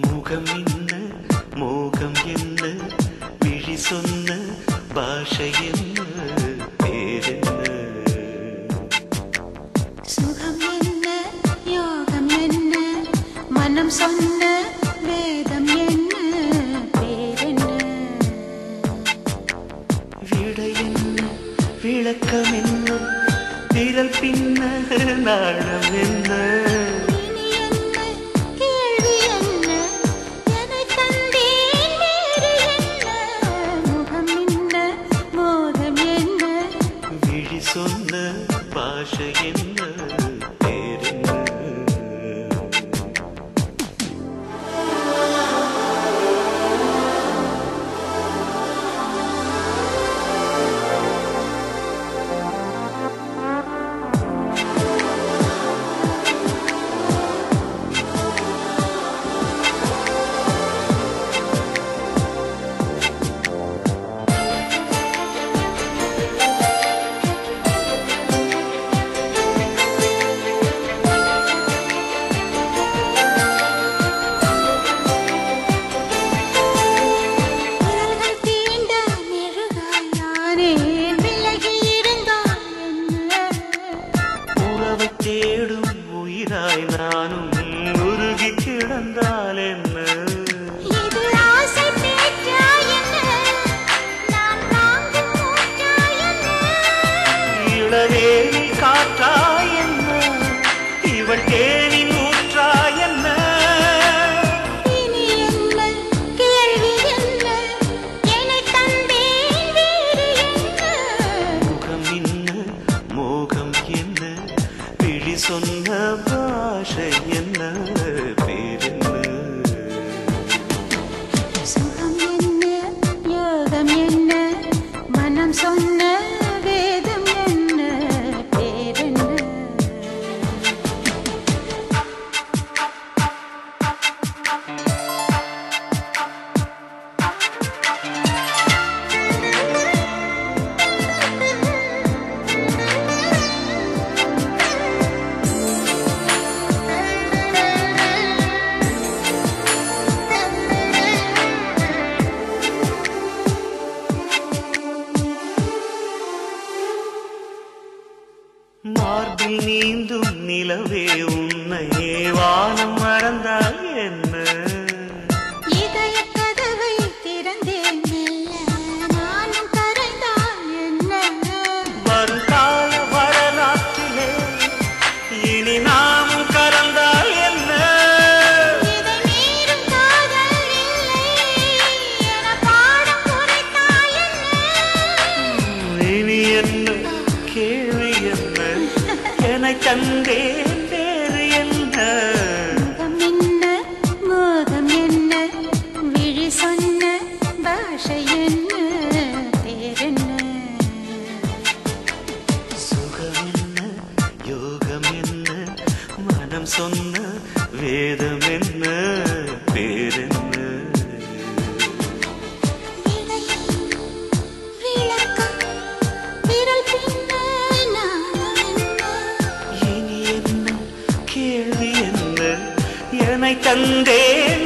முகம் என்ன மோகம் என்ன விழி சொன்ன பாஷை என்ன பேரென்ன சுகம் என்ன யோகம் என்ன மனம் சொன்ன வேதம் என்ன பேரென்ன விடை என்ன விளக்கம் என்ன விரல் பின்ன நாணம் என்ன சொன்ன பாஷை என்ன பேரென்ன தேடும் உயிராய் நானும் உருகி கிடந்தால் என்ன இளவேலி காற்றாய் என்ன இவள் தேனி நூற்றாய் என்ன முகம் என்ன மோகம் என்ன விழி சொன்ன பாஷை என்ன பேரென்ன சுகம் என்ன யோகம் என்ன மனம் சொன்ன வேதம் என்ன பேரென்ன மார்பில் நீந்தும் நிலவே உன்னையே வானம் மறந்தால் என்ன இதய கதவை திறந்தேன் மெல்ல நானும் கரைந்தால் என்ன வருங்கால வரலாற்றிலே இனி நாமும் கலந்தால் என்ன இதை மீறும் காதல் இல்லை என பாடம் குறைத்தால் என்ன இனி என்ன கேள்வி என்ன என்னை தந்தேன் வேறு என்ன முகம் என்ன மோகம் என்ன விழி சொன்ன பாஷை என்ன பேரென்ன சுகம் என்ன யோகம் என்ன மனம் சொன்ன வேதம் என்ன பேரென்ன விளக்கம் விரல் பின்ன நாணம் என்ன இனி என்ன கேள்வி என்ன என்னை தந்தேன்